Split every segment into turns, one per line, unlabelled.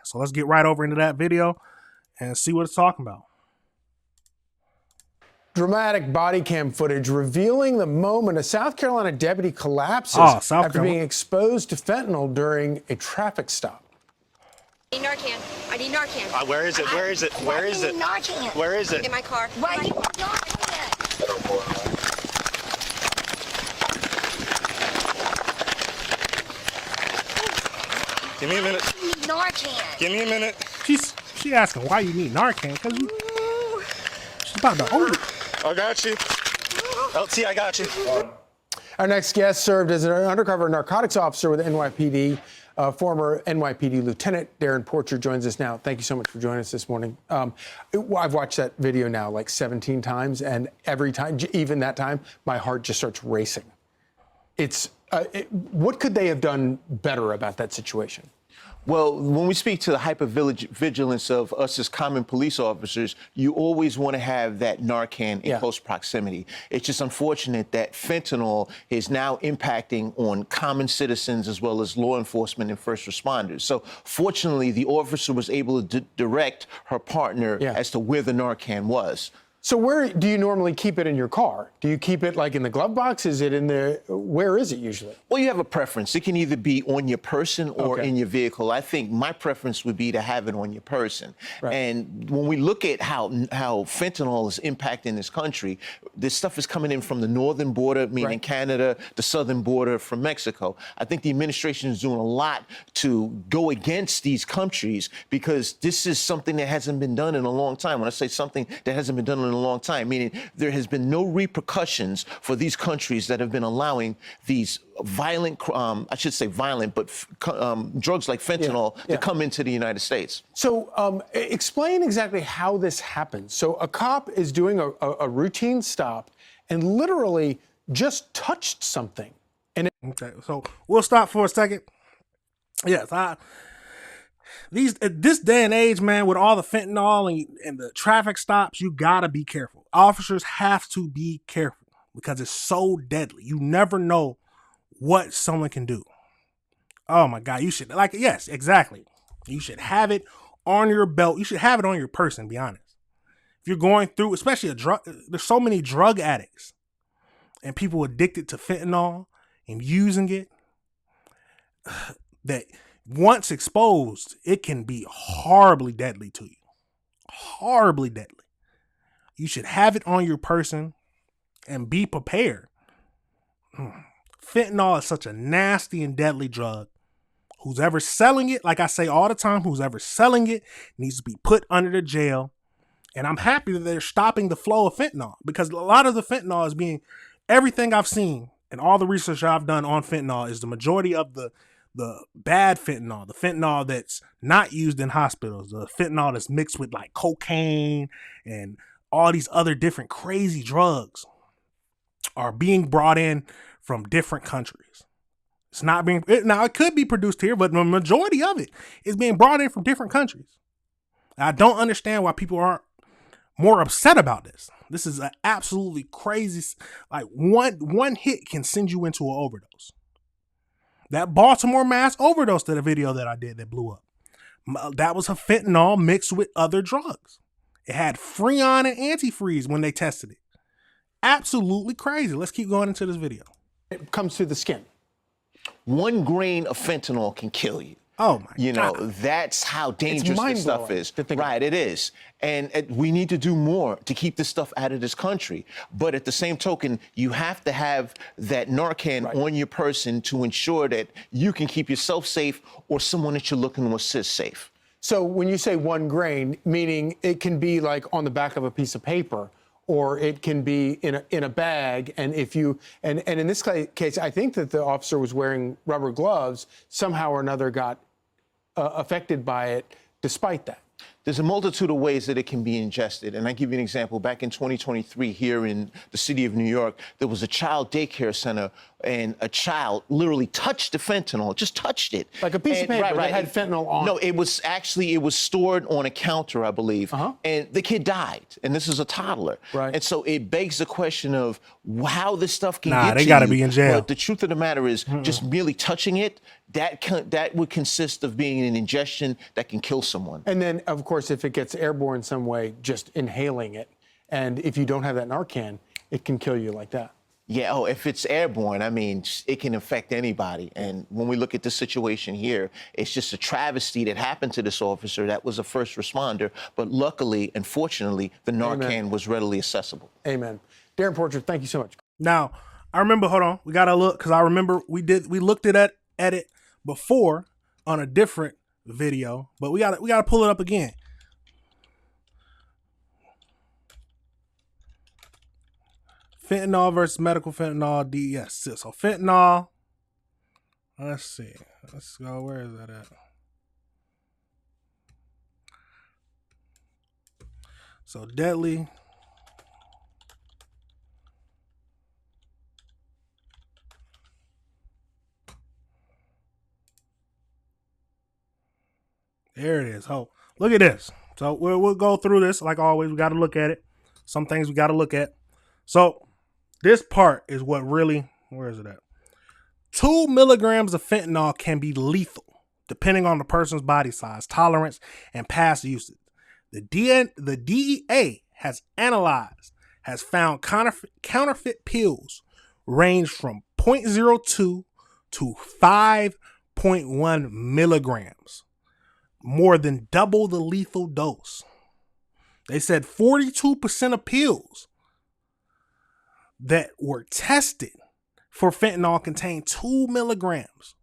So let's get right over into that video and see what it's talking about.
Dramatic body cam footage revealing the moment a South Carolina deputy collapses after being exposed to fentanyl during a traffic stop.
I need Narcan. I need Narcan.
Where is it? Where is it? Where is it?
Narcan.
Where is it?
In my car. Why you Narcan?
Give me a minute.
I need Narcan.
Give me a minute.
She asking why you need Narcan because she's about to own it.
I got you. LT, I got you.
Our next guest served as an undercover narcotics officer with NYPD. Former NYPD Lieutenant Darren Porcher joins us now. Thank you so much for joining us this morning. I've watched that video now like 17 times, and every time, even that time, my heart just starts racing. What could they have done better about that situation?
Well, when we speak to the hypervigilance of us as common police officers, you always want to have that Narcan in close proximity. It's just unfortunate that fentanyl is now impacting on common citizens as well as law enforcement and first responders. So fortunately, the officer was able to direct her partner as to where the Narcan was.
So where do you normally keep it in your car? Do you keep it like in the glove box? Is it in the, where is it usually?
Well, you have a preference. It can either be on your person or in your vehicle. I think my preference would be to have it on your person. Right. And when we look at how fentanyl is impacting this country, this stuff is coming in from the northern border, meaning Canada, the southern border from Mexico. I think the administration is doing a lot to go against these countries because this is something that hasn't been done in a long time. When I say something that hasn't been done in a long time, meaning there has been no repercussions for these countries that have been allowing these violent, I should say violent, but drugs like fentanyl to come into the United States.
So explain exactly how this happens. So a cop is doing a routine stop and literally just touched something.
Okay, so we'll stop for a second. Yes, this day and age, man, with all the fentanyl and the traffic stops, you gotta be careful. Officers have to be careful because it's so deadly. You never know what someone can do. Oh my God, you should, yes, exactly. You should have it on your belt. You should have it on your person, be honest. If you're going through, especially there's so many drug addicts and people addicted to fentanyl and using it that once exposed, it can be horribly deadly to you. Horribly deadly. You should have it on your person and be prepared. Fentanyl is such a nasty and deadly drug. Who's ever selling it, like I say all the time, who's ever selling it needs to be put under the jail. And I'm happy that they're stopping the flow of fentanyl because a lot of the fentanyl is being, everything I've seen and all the research I've done on fentanyl is the majority of the bad fentanyl, the fentanyl that's not used in hospitals, the fentanyl that's mixed with like cocaine and all these other different crazy drugs are being brought in from different countries. It's not being, now it could be produced here, but the majority of it is being brought in from different countries. I don't understand why people aren't more upset about this. This is an absolutely crazy, like one hit can send you into an overdose. That Baltimore mass overdose to the video that I did that blew up. That was a fentanyl mixed with other drugs. It had Freon and antifreeze when they tested it. Absolutely crazy. Let's keep going into this video.
It comes through the skin.
1 grain of fentanyl can kill you.
Oh my God.
You know, that's how dangerous this stuff is. Right, it is. And we need to do more to keep this stuff out of this country. But at the same token, you have to have that Narcan on your person to ensure that you can keep yourself safe or someone that you're looking to assist safe.
So when you say 1 grain, meaning it can be like on the back of a piece of paper, or it can be in a bag, and if you and in this case, I think that the officer was wearing rubber gloves, somehow or another got affected by it despite that.
There's a multitude of ways that it can be ingested. And I give you an example. Back in 2023 here in the city of New York, there was a child daycare center and a child literally touched the fentanyl, just touched it.
Like a piece of paper that had fentanyl on it.
No, it was stored on a counter, I believe. And the kid died. And this is a toddler.
Right.
And so it begs the question of how this stuff can get to you.
Nah, they got to be in jail.
But the truth of the matter is just merely touching it, that would consist of being an ingestion that can kill someone.
And then, of course, if it gets airborne some way, just inhaling it. And if you don't have that Narcan, it can kill you like that.
Yeah, oh, if it's airborne, I mean, it can affect anybody. And when we look at the situation here, it's just a travesty that happened to this officer that was a first responder. But luckily and fortunately, the Narcan was readily accessible.
Amen. Darren Portrait, thank you so much.
Now, I remember, hold on, we got to look, because I remember we looked at it before on a different video, but we got to pull it up again. Fentanyl versus medical fentanyl, DES. So fentanyl, let's see. Let's go, where is that at? So deadly. There it is. Oh, look at this. So we'll go through this like always. We got to look at it. Some things we got to look at. So this part is what really, where is it at? 2 milligrams of fentanyl can be lethal depending on the person's body size, tolerance, and past usage. The DEA has found counterfeit pills range from 0.02 to 5.1 milligrams, more than double the lethal dose. They said 42% of pills that were tested for fentanyl contain 2 milligrams.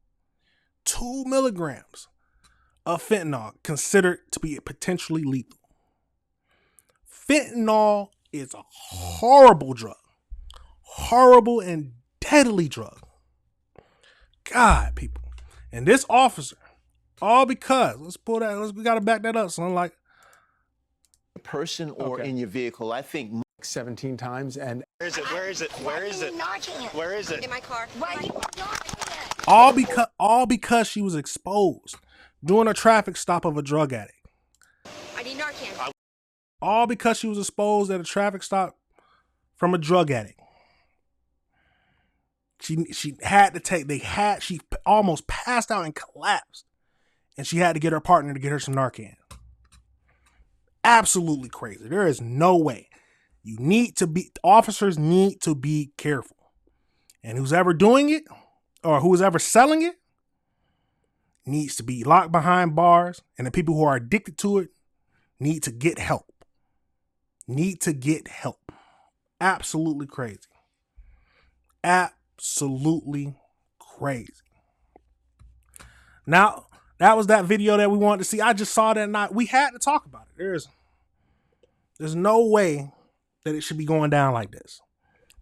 2 milligrams of fentanyl considered to be potentially lethal. Fentanyl is a horrible drug. Horrible and deadly drug. God, people. And this officer, all because, we got to back that up, son. Like,
person or in your vehicle, I think
17 times. And
Where is it? Where is it? Where is it? Where is it?
In my car. Why are you Narcan?
all because she was exposed during a traffic stop of a drug addict.
I need Narcan.
All because she was exposed at a traffic stop from a drug addict. She had to take, she almost passed out and collapsed. And she had to get her partner to get her some Narcan. Absolutely crazy. There is no way. Officers need to be careful. And who's ever doing it or who's ever selling it needs to be locked behind bars. And the people who are addicted to it need to get help. Absolutely crazy. Absolutely crazy. Now, that was that video that we wanted to see. I just saw that night. We had to talk about it. There's no way that it should be going down like this.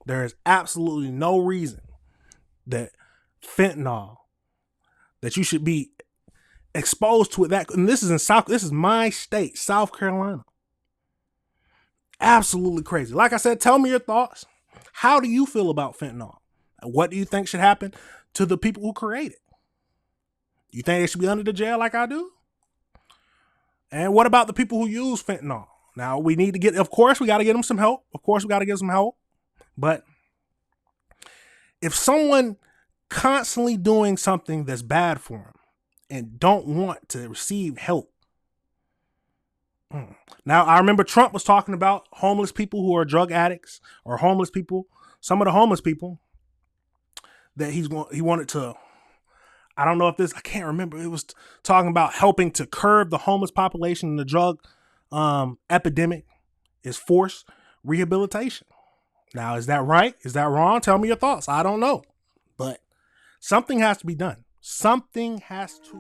There is absolutely no reason that fentanyl, that you should be exposed to it. And this is my state, South Carolina. Absolutely crazy. Like I said, tell me your thoughts. How do you feel about fentanyl? What do you think should happen to the people who create it? You think they should be under the jail like I do? And what about the people who use fentanyl? Now, we need to of course, we got to get them some help. But if someone constantly doing something that's bad for them and don't want to receive help. Now, I remember Trump was talking about homeless people who are drug addicts or homeless people. Some of the homeless people that he wanted to, I don't know if I can't remember. It was talking about helping to curb the homeless population and the drug epidemic is forced rehabilitation. Now, is that right? Is that wrong? Tell me your thoughts. I don't know. But something has to be done. Something has to.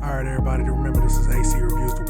All right, everybody, remember this is AC Reviews, the